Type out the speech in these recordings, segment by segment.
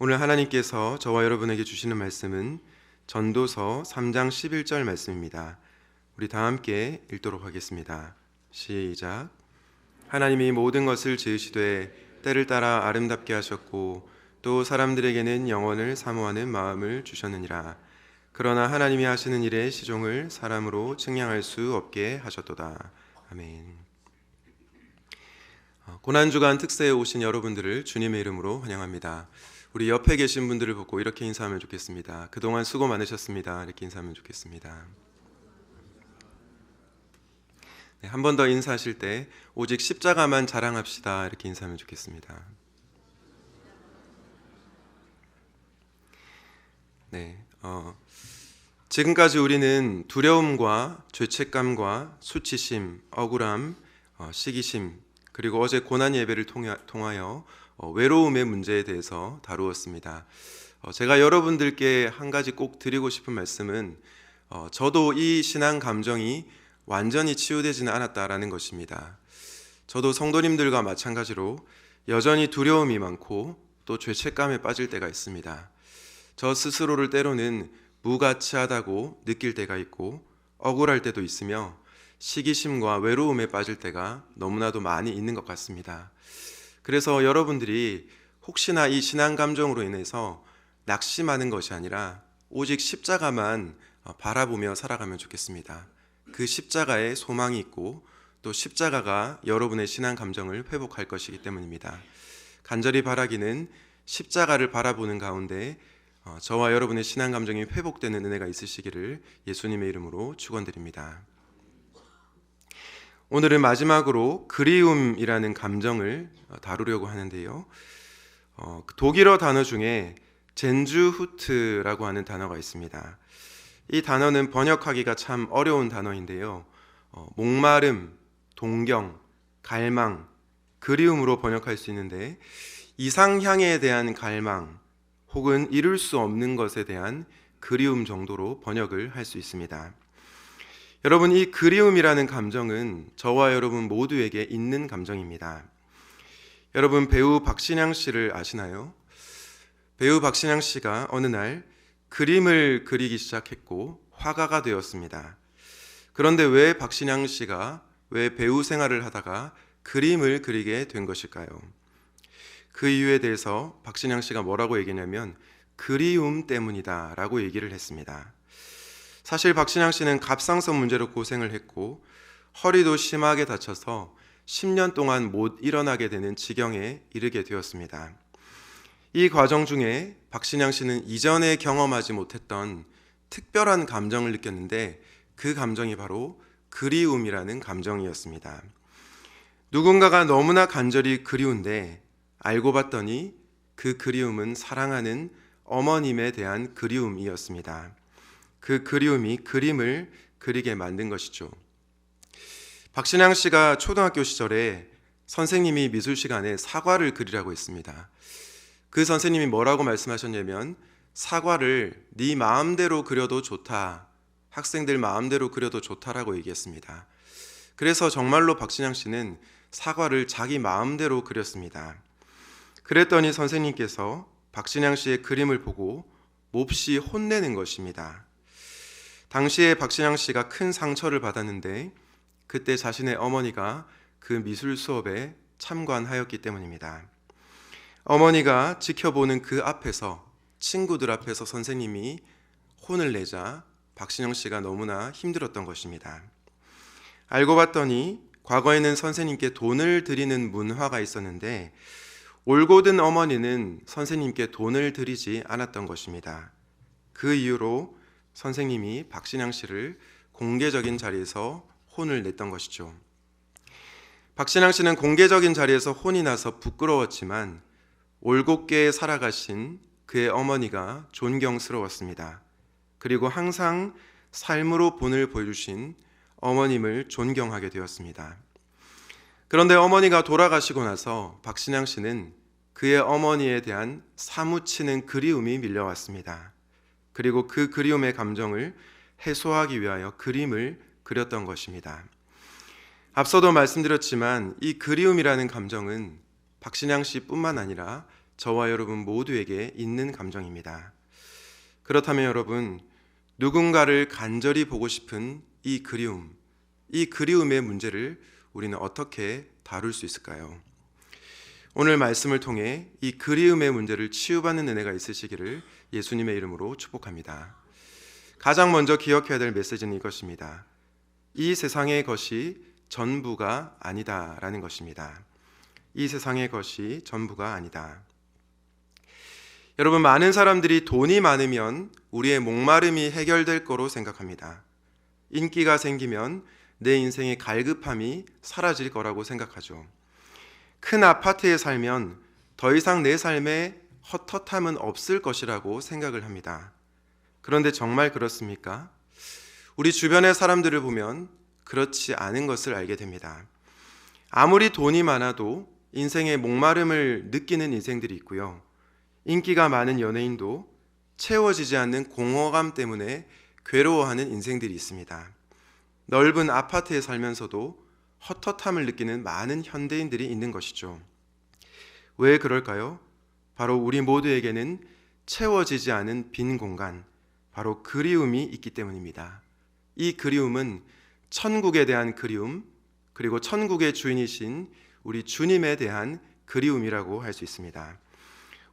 오늘 하나님께서 저와 여러분에게 주시는 말씀은 전도서 3장 11절 말씀입니다. 우리 다 함께 읽도록 하겠습니다. 시작. 하나님이 모든 것을 지으시되 때를 따라 아름답게 하셨고 또 사람들에게는 영원을 사모하는 마음을 주셨느니라. 그러나 하나님이 하시는 일의 시종을 사람으로 측량할 수 없게 하셨도다. 아멘. 고난주간 특세에 오신 여러분들을 주님의 이름으로 환영합니다. 우리 옆에 계신 분들을 보고 이렇게 인사하면 좋겠습니다. 그동안 수고 많으셨습니다. 이렇게 인사하면 좋겠습니다. 네, 한 번 더 인사하실 때 오직 십자가만 자랑합시다. 이렇게 인사하면 좋겠습니다. 네, 지금까지 우리는 두려움과 죄책감과 수치심, 억울함, 시기심, 그리고 어제 고난 예배를 통하여 외로움의 문제에 대해서 다루었습니다. 제가 여러분들께 한 가지 꼭 드리고 싶은 말씀은 저도 이 신앙 감정이 완전히 치유되지는 않았다라는 것입니다. 저도 성도님들과 마찬가지로 여전히 두려움이 많고 또 죄책감에 빠질 때가 있습니다. 저 스스로를 때로는 무가치하다고 느낄 때가 있고 억울할 때도 있으며 시기심과 외로움에 빠질 때가 너무나도 많이 있는 것 같습니다. 그래서 여러분들이 혹시나 이 신앙 감정으로 인해서 낙심하는 것이 아니라 오직 십자가만 바라보며 살아가면 좋겠습니다. 그 십자가에 소망이 있고 또 십자가가 여러분의 신앙 감정을 회복할 것이기 때문입니다. 간절히 바라기는 십자가를 바라보는 가운데 저와 여러분의 신앙 감정이 회복되는 은혜가 있으시기를 예수님의 이름으로 축원드립니다. 오늘은 마지막으로 그리움이라는 감정을 다루려고 하는데요. 독일어 단어 중에 젠주후트라고 하는 단어가 있습니다. 이 단어는 번역하기가 참 어려운 단어인데요. 목마름, 동경, 갈망, 그리움으로 번역할 수 있는데 이상향에 대한 갈망 혹은 이룰 수 없는 것에 대한 그리움 정도로 번역을 할 수 있습니다. 여러분, 이 그리움이라는 감정은 저와 여러분 모두에게 있는 감정입니다. 여러분, 배우 박신양 씨를 아시나요? 배우 박신양 씨가 어느 날 그림을 그리기 시작했고 화가가 되었습니다. 그런데 왜 박신양 씨가 왜 배우 생활을 하다가 그림을 그리게 된 것일까요? 그 이유에 대해서 박신양 씨가 뭐라고 얘기냐면 그리움 때문이다 라고 얘기를 했습니다. 사실 박신양 씨는 갑상선 문제로 고생을 했고 허리도 심하게 다쳐서 10년 동안 못 일어나게 되는 지경에 이르게 되었습니다. 이 과정 중에 박신양 씨는 이전에 경험하지 못했던 특별한 감정을 느꼈는데 그 감정이 바로 그리움이라는 감정이었습니다. 누군가가 너무나 간절히 그리운데 알고 봤더니 그 그리움은 사랑하는 어머님에 대한 그리움이었습니다. 그 그리움이 그림을 그리게 만든 것이죠. 박신양 씨가 초등학교 시절에 선생님이 미술 시간에 사과를 그리라고 했습니다. 그 선생님이 뭐라고 말씀하셨냐면 사과를 네 마음대로 그려도 좋다. 학생들 마음대로 그려도 좋다라고 얘기했습니다. 그래서 정말로 박신양 씨는 사과를 자기 마음대로 그렸습니다. 그랬더니 선생님께서 박신양 씨의 그림을 보고 몹시 혼내는 것입니다. 당시에 박신양 씨가 큰 상처를 받았는데 그때 자신의 어머니가 그 미술 수업에 참관하였기 때문입니다. 어머니가 지켜보는 그 앞에서 친구들 앞에서 선생님이 혼을 내자 박신양 씨가 너무나 힘들었던 것입니다. 알고 봤더니 과거에는 선생님께 돈을 드리는 문화가 있었는데 올곧은 어머니는 선생님께 돈을 드리지 않았던 것입니다. 그 이유로 선생님이 박신양 씨를 공개적인 자리에서 혼을 냈던 것이죠. 박신양 씨는 공개적인 자리에서 혼이 나서 부끄러웠지만 올곧게 살아가신 그의 어머니가 존경스러웠습니다. 그리고 항상 삶으로 본을 보여주신 어머님을 존경하게 되었습니다. 그런데 어머니가 돌아가시고 나서 박신양 씨는 그의 어머니에 대한 사무치는 그리움이 밀려왔습니다. 그리고 그 그리움의 감정을 해소하기 위하여 그림을 그렸던 것입니다. 앞서도 말씀드렸지만 이 그리움이라는 감정은 박신양 씨뿐만 아니라 저와 여러분 모두에게 있는 감정입니다. 그렇다면 여러분, 누군가를 간절히 보고 싶은 이 그리움의 문제를 우리는 어떻게 다룰 수 있을까요? 오늘 말씀을 통해 이 그리움의 문제를 치유받는 은혜가 있으시기를 예수님의 이름으로 축복합니다. 가장 먼저 기억해야 될 메시지는 이것입니다. 이 세상의 것이 전부가 아니다라는 것입니다. 이 세상의 것이 전부가 아니다. 여러분, 많은 사람들이 돈이 많으면 우리의 목마름이 해결될 거로 생각합니다. 인기가 생기면 내 인생의 갈급함이 사라질 거라고 생각하죠. 큰 아파트에 살면 더 이상 내 삶에 헛헛함은 없을 것이라고 생각을 합니다. 그런데 정말 그렇습니까? 우리 주변의 사람들을 보면 그렇지 않은 것을 알게 됩니다. 아무리 돈이 많아도 인생의 목마름을 느끼는 인생들이 있고요. 인기가 많은 연예인도 채워지지 않는 공허감 때문에 괴로워하는 인생들이 있습니다. 넓은 아파트에 살면서도 헛헛함을 느끼는 많은 현대인들이 있는 것이죠. 왜 그럴까요? 바로 우리 모두에게는 채워지지 않은 빈 공간, 바로 그리움이 있기 때문입니다. 이 그리움은 천국에 대한 그리움, 그리고 천국의 주인이신 우리 주님에 대한 그리움이라고 할 수 있습니다.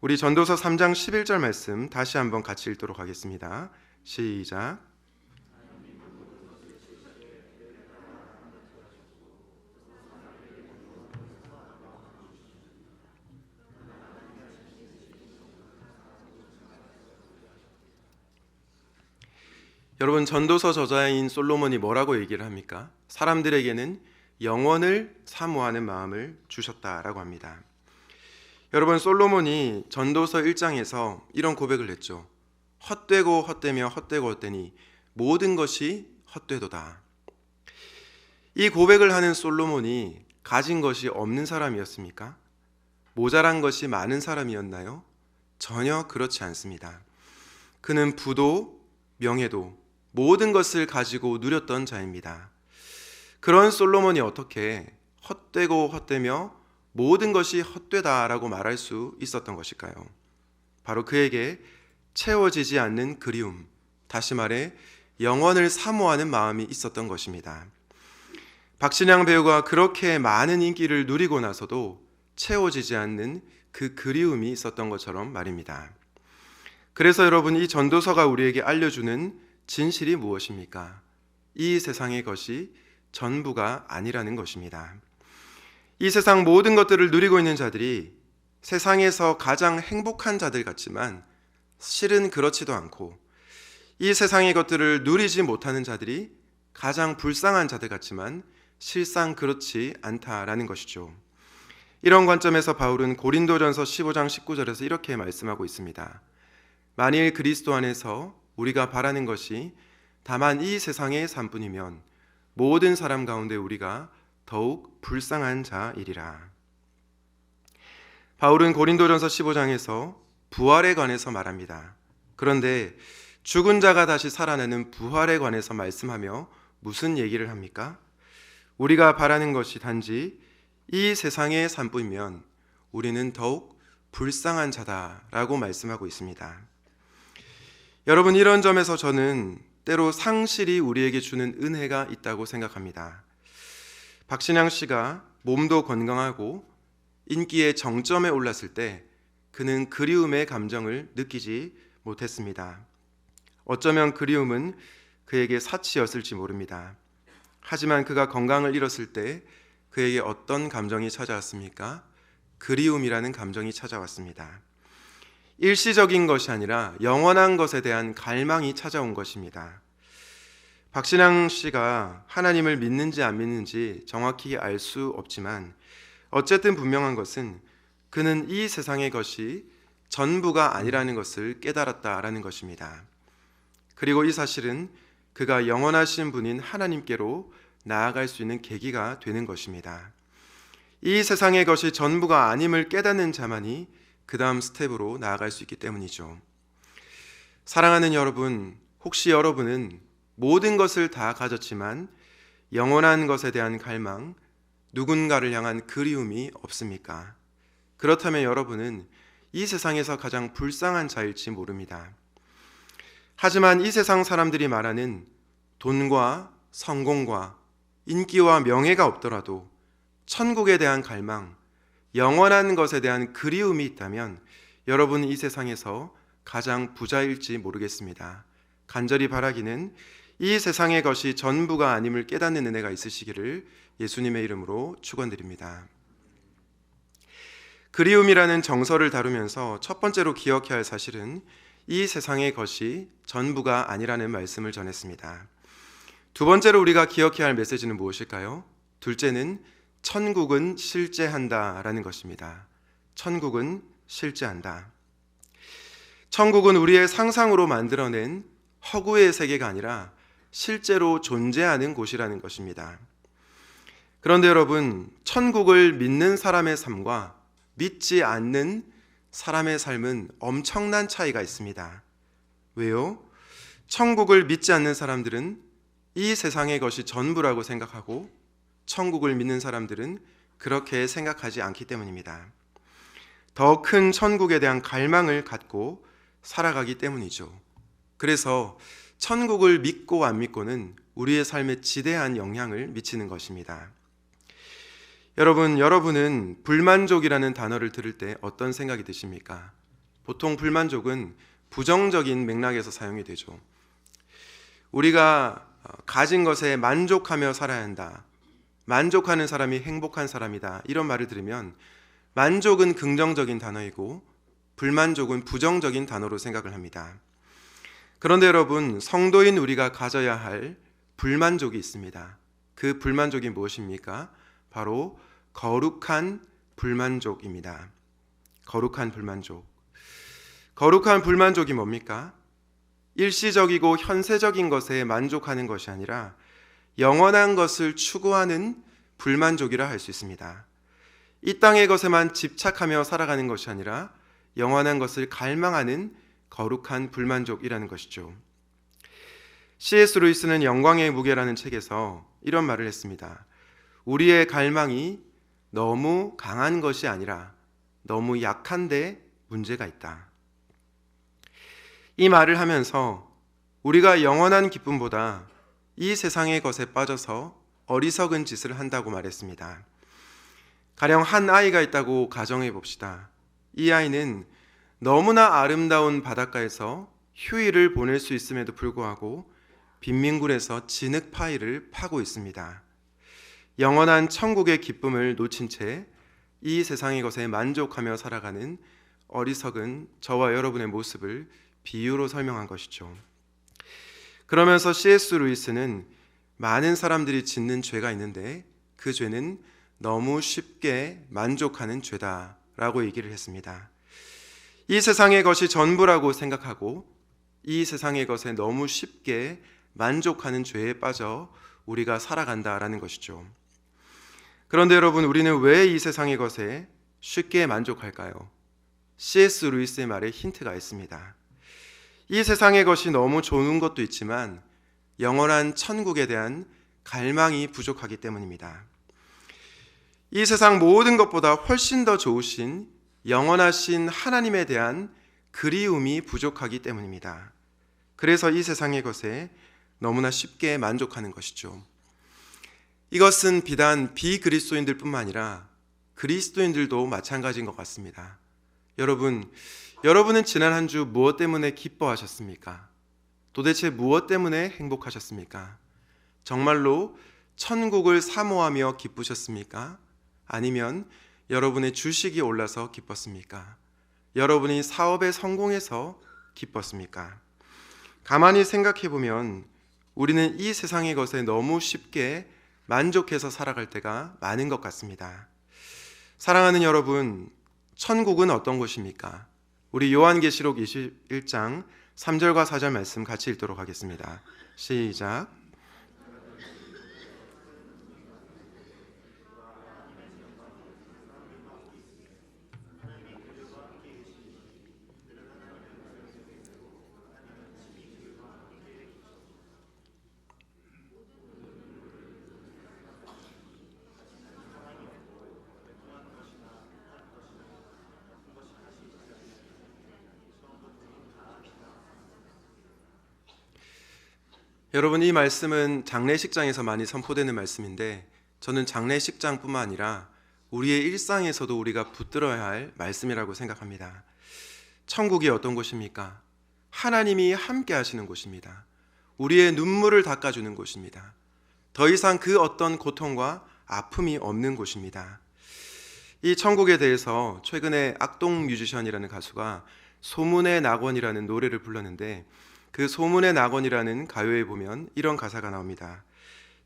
우리 전도서 3장 11절 말씀 다시 한번 같이 읽도록 하겠습니다. 시작. 여러분, 전도서 저자인 솔로몬이 뭐라고 얘기를 합니까? 사람들에게는 영원을 사모하는 마음을 주셨다라고 합니다. 여러분, 솔로몬이 전도서 1장에서 이런 고백을 했죠. 헛되고 헛되며 헛되고 헛되니 모든 것이 헛되도다. 이 고백을 하는 솔로몬이 가진 것이 없는 사람이었습니까? 모자란 것이 많은 사람이었나요? 전혀 그렇지 않습니다. 그는 부도 명예도 모든 것을 가지고 누렸던 자입니다. 그런 솔로몬이 어떻게 헛되고 헛되며 모든 것이 헛되다라고 말할 수 있었던 것일까요? 바로 그에게 채워지지 않는 그리움, 다시 말해 영원을 사모하는 마음이 있었던 것입니다. 박신양 배우가 그렇게 많은 인기를 누리고 나서도 채워지지 않는 그 그리움이 있었던 것처럼 말입니다. 그래서 여러분, 이 전도서가 우리에게 알려주는 진실이 무엇입니까? 이 세상의 것이 전부가 아니라는 것입니다. 이 세상 모든 것들을 누리고 있는 자들이 세상에서 가장 행복한 자들 같지만 실은 그렇지도 않고, 이 세상의 것들을 누리지 못하는 자들이 가장 불쌍한 자들 같지만 실상 그렇지 않다라는 것이죠. 이런 관점에서 바울은 고린도전서 15장 19절에서 이렇게 말씀하고 있습니다. 만일 그리스도 안에서 우리가 바라는 것이 다만 이 세상의 삶뿐이면 모든 사람 가운데 우리가 더욱 불쌍한 자이리라. 바울은 고린도전서 15장에서 부활에 관해서 말합니다. 그런데 죽은 자가 다시 살아나는 부활에 관해서 말씀하며 무슨 얘기를 합니까? 우리가 바라는 것이 단지 이 세상의 삶뿐이면 우리는 더욱 불쌍한 자다라고 말씀하고 있습니다. 여러분, 이런 점에서 저는 때로 상실이 우리에게 주는 은혜가 있다고 생각합니다. 박신양 씨가 몸도 건강하고 인기의 정점에 올랐을 때 그는 그리움의 감정을 느끼지 못했습니다. 어쩌면 그리움은 그에게 사치였을지 모릅니다. 하지만 그가 건강을 잃었을 때 그에게 어떤 감정이 찾아왔습니까? 그리움이라는 감정이 찾아왔습니다. 일시적인 것이 아니라 영원한 것에 대한 갈망이 찾아온 것입니다. 박신양 씨가 하나님을 믿는지 안 믿는지 정확히 알 수 없지만 어쨌든 분명한 것은 그는 이 세상의 것이 전부가 아니라는 것을 깨달았다라는 것입니다. 그리고 이 사실은 그가 영원하신 분인 하나님께로 나아갈 수 있는 계기가 되는 것입니다. 이 세상의 것이 전부가 아님을 깨닫는 자만이 그 다음 스텝으로 나아갈 수 있기 때문이죠. 사랑하는 여러분, 혹시 여러분은 모든 것을 다 가졌지만 영원한 것에 대한 갈망, 누군가를 향한 그리움이 없습니까? 그렇다면 여러분은 이 세상에서 가장 불쌍한 자일지 모릅니다. 하지만 이 세상 사람들이 말하는 돈과 성공과 인기와 명예가 없더라도 천국에 대한 갈망, 영원한 것에 대한 그리움이 있다면 여러분은 이 세상에서 가장 부자일지 모르겠습니다. 간절히 바라기는 이 세상의 것이 전부가 아님을 깨닫는 은혜가 있으시기를 예수님의 이름으로 축원드립니다. 그리움이라는 정서를 다루면서 첫 번째로 기억해야 할 사실은 이 세상의 것이 전부가 아니라는 말씀을 전했습니다. 두 번째로 우리가 기억해야 할 메시지는 무엇일까요? 둘째는 천국은 실제한다라는 것입니다. 천국은 실제한다. 천국은 우리의 상상으로 만들어낸 허구의 세계가 아니라 실제로 존재하는 곳이라는 것입니다. 그런데 여러분, 천국을 믿는 사람의 삶과 믿지 않는 사람의 삶은 엄청난 차이가 있습니다. 왜요? 천국을 믿지 않는 사람들은 이 세상의 것이 전부라고 생각하고 천국을 믿는 사람들은 그렇게 생각하지 않기 때문입니다. 더 큰 천국에 대한 갈망을 갖고 살아가기 때문이죠. 그래서 천국을 믿고 안 믿고는 우리의 삶에 지대한 영향을 미치는 것입니다. 여러분은 불만족이라는 단어를 들을 때 어떤 생각이 드십니까? 보통 불만족은 부정적인 맥락에서 사용이 되죠. 우리가 가진 것에 만족하며 살아야 한다. 만족하는 사람이 행복한 사람이다. 이런 말을 들으면 만족은 긍정적인 단어이고 불만족은 부정적인 단어로 생각을 합니다. 그런데 여러분, 성도인 우리가 가져야 할 불만족이 있습니다. 그 불만족이 무엇입니까? 바로 거룩한 불만족입니다. 거룩한 불만족. 거룩한 불만족이 뭡니까? 일시적이고 현세적인 것에 만족하는 것이 아니라 영원한 것을 추구하는 불만족이라 할 수 있습니다. 이 땅의 것에만 집착하며 살아가는 것이 아니라 영원한 것을 갈망하는 거룩한 불만족이라는 것이죠. C.S. 루이스는 영광의 무게라는 책에서 이런 말을 했습니다. 우리의 갈망이 너무 강한 것이 아니라 너무 약한데 문제가 있다. 이 말을 하면서 우리가 영원한 기쁨보다 이 세상의 것에 빠져서 어리석은 짓을 한다고 말했습니다. 가령 한 아이가 있다고 가정해 봅시다. 이 아이는 너무나 아름다운 바닷가에서 휴일을 보낼 수 있음에도 불구하고 빈민굴에서 진흙파이를 파고 있습니다. 영원한 천국의 기쁨을 놓친 채 이 세상의 것에 만족하며 살아가는 어리석은 저와 여러분의 모습을 비유로 설명한 것이죠. 그러면서 C.S. 루이스는 많은 사람들이 짓는 죄가 있는데 그 죄는 너무 쉽게 만족하는 죄다라고 얘기를 했습니다. 이 세상의 것이 전부라고 생각하고 이 세상의 것에 너무 쉽게 만족하는 죄에 빠져 우리가 살아간다라는 것이죠. 그런데 여러분, 우리는 왜 이 세상의 것에 쉽게 만족할까요? C.S. 루이스의 말에 힌트가 있습니다. 이 세상의 것이 너무 좋은 것도 있지만 영원한 천국에 대한 갈망이 부족하기 때문입니다. 이 세상 모든 것보다 훨씬 더 좋으신 영원하신 하나님에 대한 그리움이 부족하기 때문입니다. 그래서 이 세상의 것에 너무나 쉽게 만족하는 것이죠. 이것은 비단 비그리스도인들 뿐만 아니라 그리스도인들도 마찬가지인 것 같습니다. 여러분은 지난 한 주 무엇 때문에 기뻐하셨습니까? 도대체 무엇 때문에 행복하셨습니까? 정말로 천국을 사모하며 기쁘셨습니까? 아니면 여러분의 주식이 올라서 기뻤습니까? 여러분이 사업에 성공해서 기뻤습니까? 가만히 생각해 보면 우리는 이 세상의 것에 너무 쉽게 만족해서 살아갈 때가 많은 것 같습니다. 사랑하는 여러분, 천국은 어떤 곳입니까? 우리 요한계시록 21장 3절과 4절 말씀 같이 읽도록 하겠습니다. 시작. 여러분, 이 말씀은 장례식장에서 많이 선포되는 말씀인데 저는 장례식장뿐만 아니라 우리의 일상에서도 우리가 붙들어야 할 말씀이라고 생각합니다. 천국이 어떤 곳입니까? 하나님이 함께 하시는 곳입니다. 우리의 눈물을 닦아주는 곳입니다. 더 이상 그 어떤 고통과 아픔이 없는 곳입니다. 이 천국에 대해서 최근에 악동 뮤지션이라는 가수가 소문의 낙원이라는 노래를 불렀는데, 그 소문의 낙원이라는 가요에 보면 이런 가사가 나옵니다.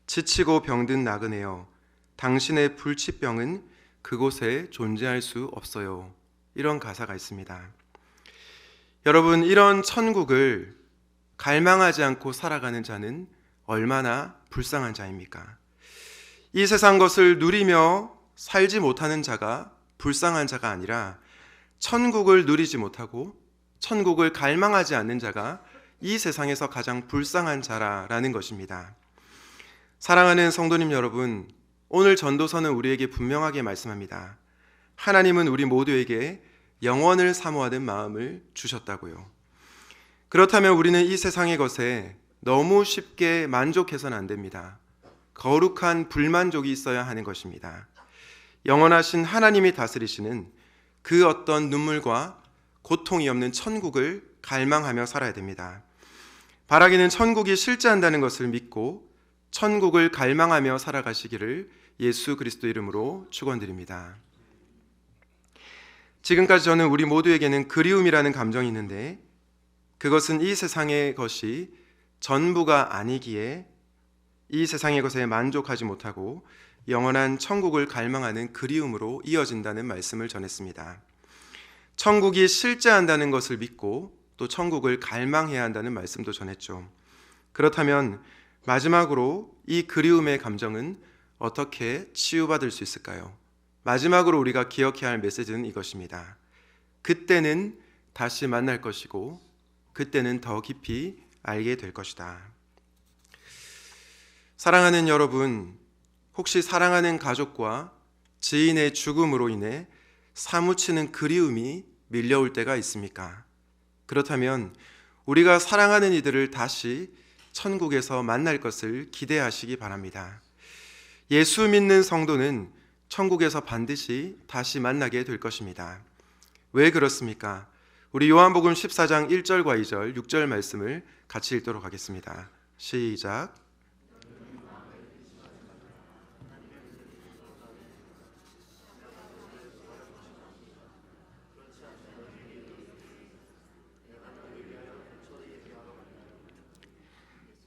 지치고 병든 나그네여, 당신의 불치병은 그곳에 존재할 수 없어요. 이런 가사가 있습니다. 여러분, 이런 천국을 갈망하지 않고 살아가는 자는 얼마나 불쌍한 자입니까? 이 세상 것을 누리며 살지 못하는 자가 불쌍한 자가 아니라 천국을 누리지 못하고 천국을 갈망하지 않는 자가 이 세상에서 가장 불쌍한 자라는 것입니다. 사랑하는 성도님 여러분, 오늘 전도서는 우리에게 분명하게 말씀합니다. 하나님은 우리 모두에게 영원을 사모하는 마음을 주셨다고요. 그렇다면 우리는 이 세상의 것에 너무 쉽게 만족해서는 안 됩니다. 거룩한 불만족이 있어야 하는 것입니다. 영원하신 하나님이 다스리시는 그 어떤 눈물과 고통이 없는 천국을 갈망하며 살아야 됩니다. 바라기는 천국이 실제한다는 것을 믿고 천국을 갈망하며 살아가시기를 예수 그리스도 이름으로 축원드립니다. 지금까지 저는 우리 모두에게는 그리움이라는 감정이 있는데, 그것은 이 세상의 것이 전부가 아니기에 이 세상의 것에 만족하지 못하고 영원한 천국을 갈망하는 그리움으로 이어진다는 말씀을 전했습니다. 천국이 실제한다는 것을 믿고 또 천국을 갈망해야 한다는 말씀도 전했죠. 그렇다면 마지막으로 이 그리움의 감정은 어떻게 치유받을 수 있을까요? 마지막으로 우리가 기억해야 할 메시지는 이것입니다. 그때는 다시 만날 것이고 그때는 더 깊이 알게 될 것이다. 사랑하는 여러분, 혹시 사랑하는 가족과 지인의 죽음으로 인해 사무치는 그리움이 밀려올 때가 있습니까? 그렇다면 우리가 사랑하는 이들을 다시 천국에서 만날 것을 기대하시기 바랍니다. 예수 믿는 성도는 천국에서 반드시 다시 만나게 될 것입니다. 왜 그렇습니까? 우리 요한복음 14장 1절과 2절, 6절 말씀을 같이 읽도록 하겠습니다. 시작.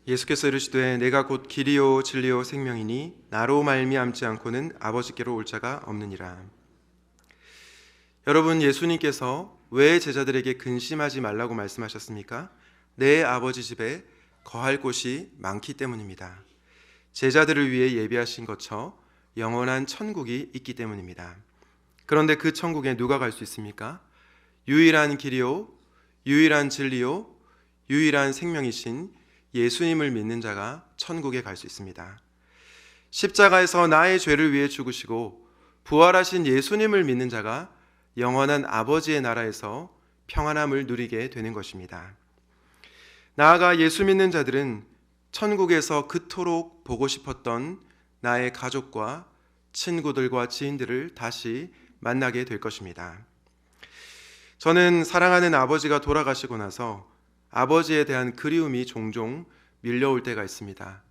예수께서 이르시되 내가 곧 길이요 진리요 생명이니 나로 말미암지 않고는 아버지께로 올 자가 없느니라. 여러분, 예수님께서 왜 제자들에게 근심하지 말라고 말씀하셨습니까? 내 아버지 집에 거할 곳이 많기 때문입니다. 제자들을 위해 예비하신 것처 영원한 천국이 있기 때문입니다. 그런데 그 천국에 누가 갈 수 있습니까? 유일한 길이요 유일한 진리요 유일한 생명이신 예수님을 믿는 자가 천국에 갈 수 있습니다. 십자가에서 나의 죄를 위해 죽으시고 부활하신 예수님을 믿는 자가 영원한 아버지의 나라에서 평안함을 누리게 되는 것입니다. 나아가 예수 믿는 자들은 천국에서 그토록 보고 싶었던 나의 가족과 친구들과 지인들을 다시 만나게 될 것입니다. 저는 사랑하는 아버지가 돌아가시고 나서 아버지에 대한 그리움이 종종 밀려올 때가 있습니다.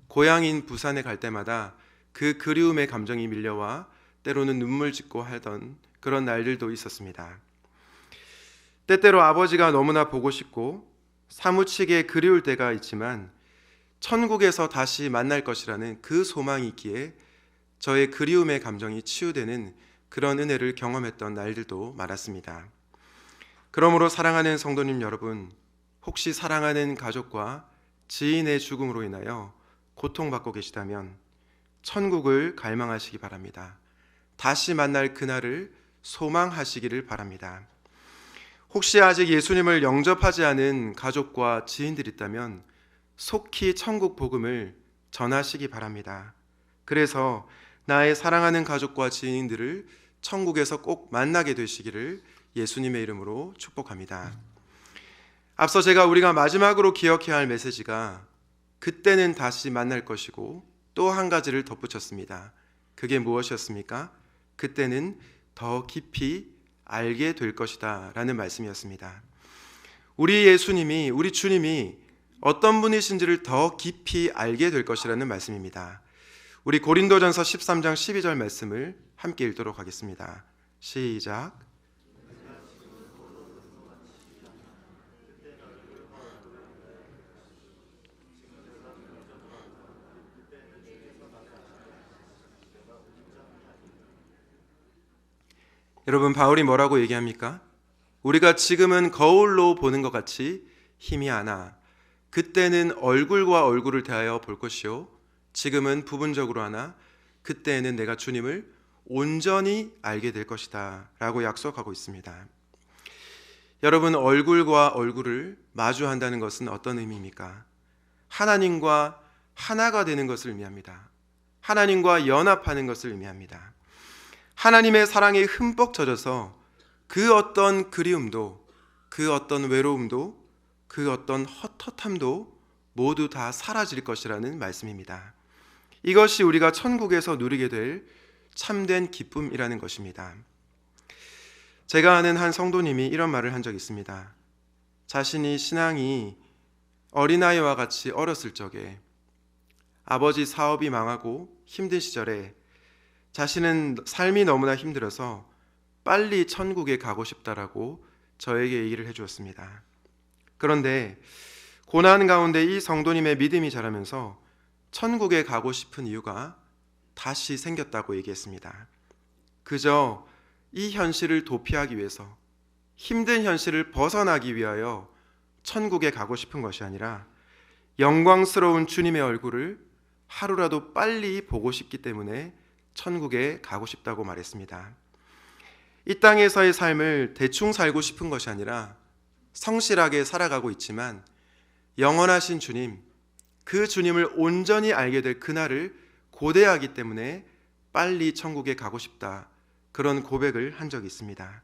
고향인 부산에 갈 때마다 그 그리움의 감정이 밀려와 때로는 눈물 짓고 하던 그런 날들도 있었습니다. 때때로 아버지가 너무나 보고 싶고 사무치게 그리울 때가 있지만 천국에서 다시 만날 것이라는 그 소망이 있기에 저의 그리움의 감정이 치유되는 그런 은혜를 경험했던 날들도 많았습니다. 그러므로 사랑하는 성도님 여러분, 혹시 사랑하는 가족과 지인의 죽음으로 인하여 고통받고 계시다면 천국을 갈망하시기 바랍니다. 다시 만날 그날을 소망하시기를 바랍니다. 혹시 아직 예수님을 영접하지 않은 가족과 지인들이 있다면 속히 천국 복음을 전하시기 바랍니다. 그래서 나의 사랑하는 가족과 지인들을 천국에서 꼭 만나게 되시기를 예수님의 이름으로 축복합니다. 앞서 우리가 마지막으로 기억해야 할 메시지가 그때는 다시 만날 것이고 또 한 가지를 덧붙였습니다. 그게 무엇이었습니까? 그때는 더 깊이 알게 될 것이다 라는 말씀이었습니다. 우리 예수님이, 우리 주님이 어떤 분이신지를 더 깊이 알게 될 것이라는 말씀입니다. 우리 고린도전서 13장 12절 말씀을 함께 읽도록 하겠습니다. 시작. 여러분, 바울이 뭐라고 얘기합니까? 우리가 지금은 거울로 보는 것 같이 희미하나 그때는 얼굴과 얼굴을 대하여 볼 것이요 지금은 부분적으로 하나 그때에는 내가 주님을 온전히 알게 될 것이다 라고 약속하고 있습니다. 여러분, 얼굴과 얼굴을 마주한다는 것은 어떤 의미입니까? 하나님과 하나가 되는 것을 의미합니다. 하나님과 연합하는 것을 의미합니다. 하나님의 사랑에 흠뻑 젖어서 그 어떤 그리움도, 그 어떤 외로움도, 그 어떤 헛헛함도 모두 다 사라질 것이라는 말씀입니다. 이것이 우리가 천국에서 누리게 될 참된 기쁨이라는 것입니다. 제가 아는 한 성도님이 이런 말을 한 적이 있습니다. 자신이 신앙이 어린아이와 같이 어렸을 적에 아버지 사업이 망하고 힘든 시절에 자신은 삶이 너무나 힘들어서 빨리 천국에 가고 싶다라고 저에게 얘기를 해주었습니다. 그런데 고난 가운데 이 성도님의 믿음이 자라면서 천국에 가고 싶은 이유가 다시 생겼다고 얘기했습니다. 그저 이 현실을 도피하기 위해서, 힘든 현실을 벗어나기 위하여 천국에 가고 싶은 것이 아니라 영광스러운 주님의 얼굴을 하루라도 빨리 보고 싶기 때문에 천국에 가고 싶다고 말했습니다. 이 땅에서의 삶을 대충 살고 싶은 것이 아니라 성실하게 살아가고 있지만 영원하신 주님, 그 주님을 온전히 알게 될 그날을 고대하기 때문에 빨리 천국에 가고 싶다, 그런 고백을 한 적이 있습니다.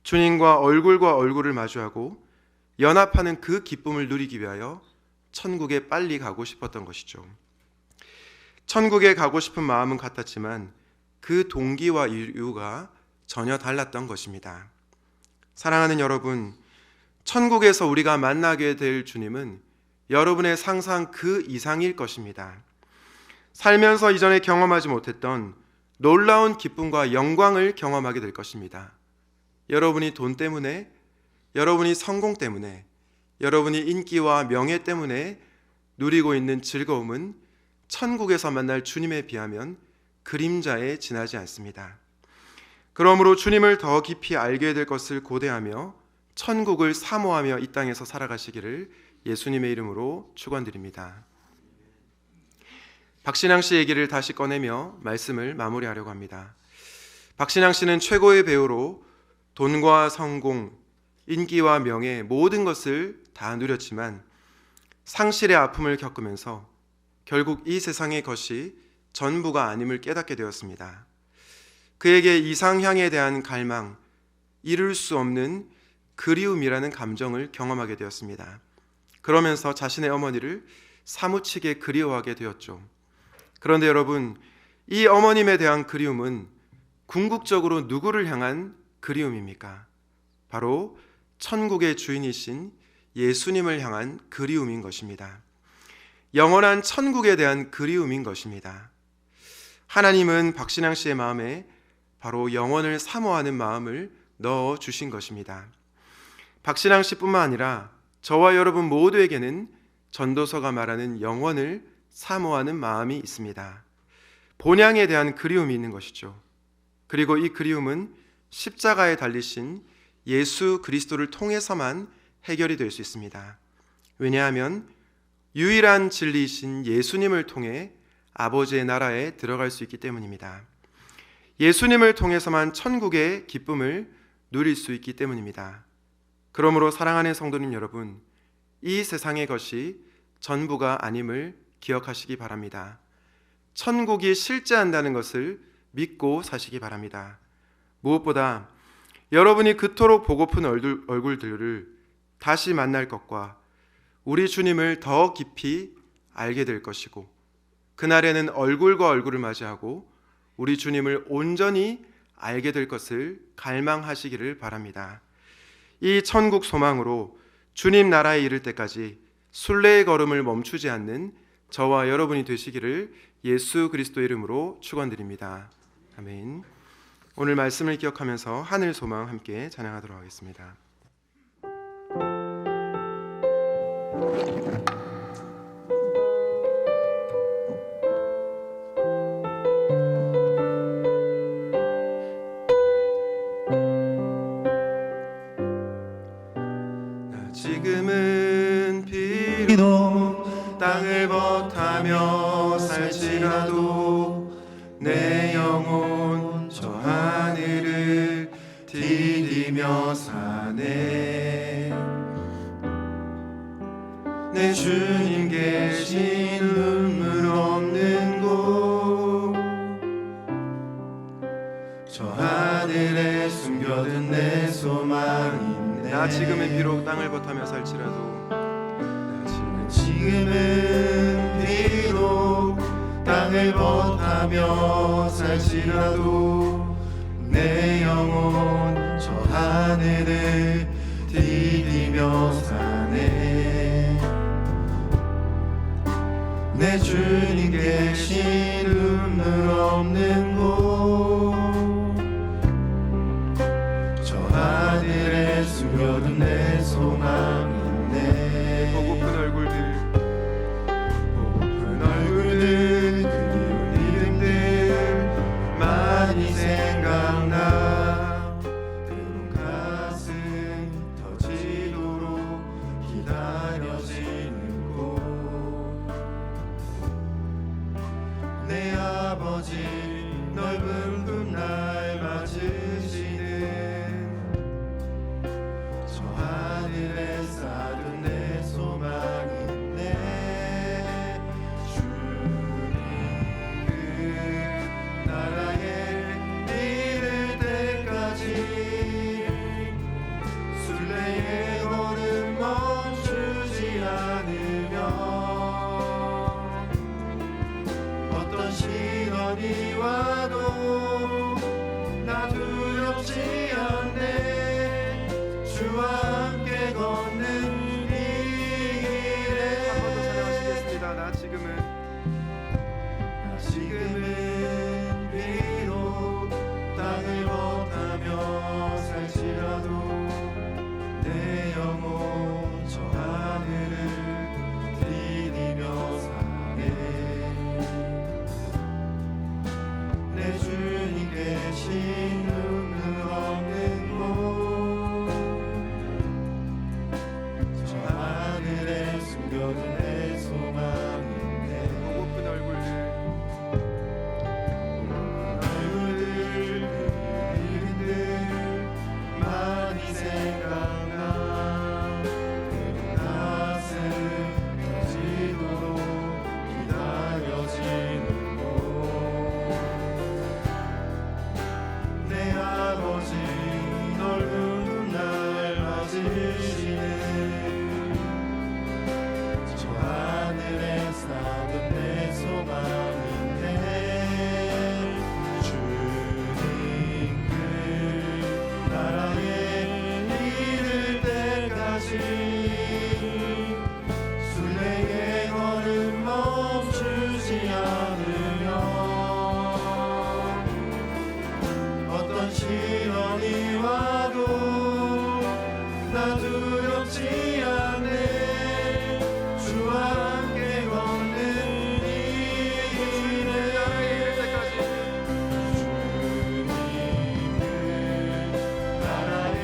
주님과 얼굴을 마주하고 연합하는 그 기쁨을 누리기 위하여 천국에 빨리 가고 싶었던 것이죠. 천국에 가고 싶은 마음은 같았지만 그 동기와 이유가 전혀 달랐던 것입니다. 사랑하는 여러분, 천국에서 우리가 만나게 될 주님은 여러분의 상상 그 이상일 것입니다. 살면서 이전에 경험하지 못했던 놀라운 기쁨과 영광을 경험하게 될 것입니다. 여러분이 돈 때문에, 여러분이 성공 때문에, 여러분이 인기와 명예 때문에 누리고 있는 즐거움은 천국에서 만날 주님에 비하면 그림자에 지나지 않습니다. 그러므로 주님을 더 깊이 알게 될 것을 고대하며 천국을 사모하며 이 땅에서 살아가시기를 예수님의 이름으로 축원드립니다. 박신양 씨 얘기를 다시 꺼내며 말씀을 마무리하려고 합니다. 박신양 씨는 최고의 배우로 돈과 성공, 인기와 명예, 모든 것을 다 누렸지만 상실의 아픔을 겪으면서 결국 이 세상의 것이 전부가 아님을 깨닫게 되었습니다. 그에게 이상향에 대한 갈망, 이룰 수 없는 그리움이라는 감정을 경험하게 되었습니다. 그러면서 자신의 어머니를 사무치게 그리워하게 되었죠. 그런데 여러분, 이 어머님에 대한 그리움은 궁극적으로 누구를 향한 그리움입니까? 바로 천국의 주인이신 예수님을 향한 그리움인 것입니다. 영원한 천국에 대한 그리움인 것입니다. 하나님은 박신양 씨의 마음에 바로 영원을 사모하는 마음을 넣어 주신 것입니다. 박신양 씨뿐만 아니라 저와 여러분 모두에게는 전도서가 말하는 영원을 사모하는 마음이 있습니다. 본향에 대한 그리움이 있는 것이죠. 그리고 이 그리움은 십자가에 달리신 예수 그리스도를 통해서만 해결이 될 수 있습니다. 왜냐하면 유일한 진리이신 예수님을 통해 아버지의 나라에 들어갈 수 있기 때문입니다. 예수님을 통해서만 천국의 기쁨을 누릴 수 있기 때문입니다. 그러므로 사랑하는 성도님 여러분, 이 세상의 것이 전부가 아님을 기억하시기 바랍니다. 천국이 실제한다는 것을 믿고 사시기 바랍니다. 무엇보다 여러분이 그토록 보고픈 얼굴들을 다시 만날 것과 우리 주님을 더 깊이 알게 될 것이고, 그날에는 얼굴과 얼굴을 맞이하고 우리 주님을 온전히 알게 될 것을 갈망하시기를 바랍니다. 이 천국 소망으로 주님 나라에 이를 때까지 순례의 걸음을 멈추지 않는 저와 여러분이 되시기를 예수 그리스도 이름으로 축원드립니다. 아멘. 오늘 말씀을 기억하면서 하늘 소망 함께 찬양하도록 하겠습니다. 지금은 비록 땅을 벗하며 살지라도 내 영혼 저 하늘을 디디며 사네. 내 주님 계신 눈물 없는 곳, 저 하늘에 숨겨둔 내 소망이 있네. 나 지금은 비록 땅을 벗하며 살지라도, 지금은 비록 땅을 벗하며 살지라도 내 영혼 저 하늘을 디디며 사네. 내 주님 계신 눈물 없는 곳, 저 하늘에 숨겨둔 내 소망이 있네. 보고픈 얼굴들, 그리운 이름들 많이 생각나. 그런 가슴 터지도록 기다려지는 곳, 내 아버지 넓은 품날 맞으시는 저 하늘에 쌓은 내 소망이 있네. 주님 그 나라에 이를 때까지 순례의 걸음 멈추지 않으며 어떤 시련이 와도 나 두렵지 않네. 주와 함께 걷는 이 길에. 한 번 더 찬양하시겠습니다. 나 지금은 비록 땅을 벗하며 살지라도 내 영혼 저 하늘을 디디며 사네. 내 주님 계신 눈물 없는 곳, 저 하늘에 숨겨둔 내 소망인데. 보고픈 얼굴들, 이름들 많이 생각나. 그런 가슴 터지도록 기다려지는 곳, 내 아버지 넓은 날 맞으시는 저 하늘에 쌓은 내 소망인데. 주님 그 나라에 이를 때까지 순례의 걸음 멈추지 않으며 어떤 시련이 와도 나 두렵지 않네. 주와 함께 걷는 이 길에. 주님 그 나라에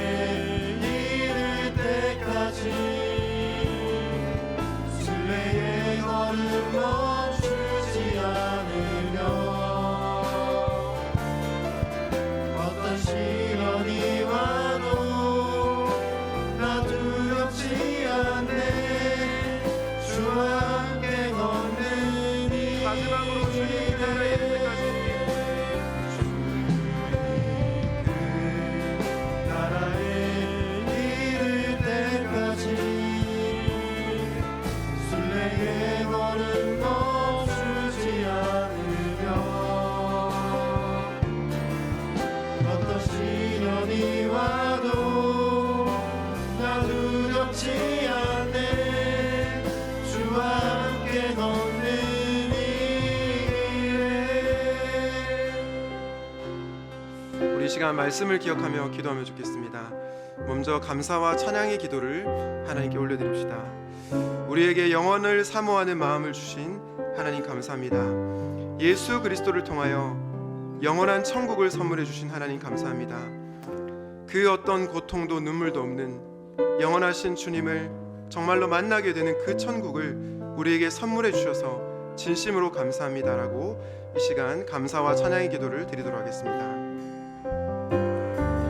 이를 때까지 순례의 걸음 멈추지 않으며 어떤 시련이 와도 나 두렵지 않네. 두렵지 않네. 주와 함께 걷는 이 우리 시간 말씀을 기억하며 기도하며 죽겠습니다. 먼저 감사와 찬양의 기도를 하나님께 올려드립시다. 우리에게 영원을 사모하는 마음을 주신 하나님 감사합니다. 예수 그리스도를 통하여 영원한 천국을 선물해 주신 하나님 감사합니다. 그 어떤 고통도 눈물도 없는 영원하신 주님을 정말로 만나게 되는 그 천국을 우리에게 선물해 주셔서 진심으로 감사합니다라고 이 시간 감사와 찬양의 기도를 드리도록 하겠습니다.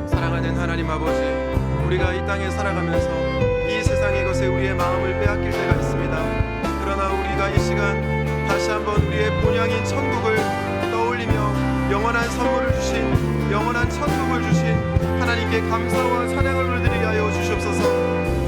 사랑하는 하나님 아버지, 우리가 이 땅에 살아가면서 이 세상의 것에 우리의 마음을 빼앗길 때가 있습니다. 그러나 우리가 이 시간 다시 한번 우리의 본향인 천국을 떠올리며 영원한 선물을 주신, 영원한 천국을 주신 하나님께 감사와 찬양을 올려드리게 하여 주시옵소서.